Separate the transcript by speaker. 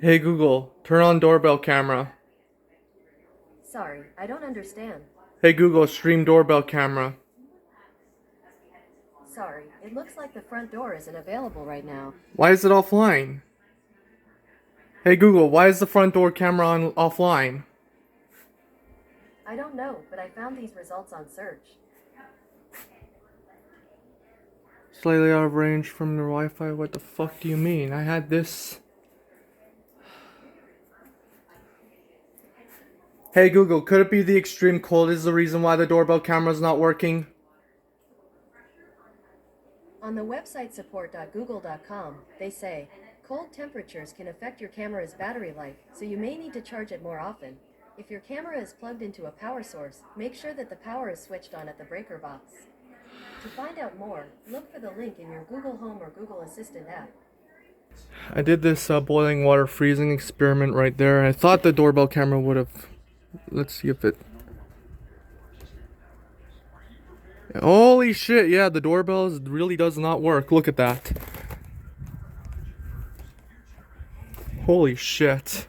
Speaker 1: Hey Google, turn on doorbell camera.
Speaker 2: Sorry, I don't understand.
Speaker 1: Hey Google, stream doorbell camera.
Speaker 2: Sorry, it looks like the front door isn't available right now.
Speaker 1: Why is it offline? Hey Google, why is the front door camera on offline?
Speaker 2: I don't know, but I found these results on search.
Speaker 1: Slightly out of range from your Wi-Fi? What the fuck do you mean? I had this. Hey Google, could it be the extreme cold is the reason why the doorbell camera's not working?
Speaker 2: On the website support.google.com, they say, cold temperatures can affect your camera's battery life, so you may need to charge it more often. If your camera is plugged into a power source, make sure that the power is switched on at the breaker box. To find out more, look for the link in your Google Home or Google Assistant app.
Speaker 1: I did this boiling water freezing experiment right there. I thought the doorbell camera would have. Let's see if it. Holy shit! Yeah, the doorbell really does not work. Look at that. Holy shit.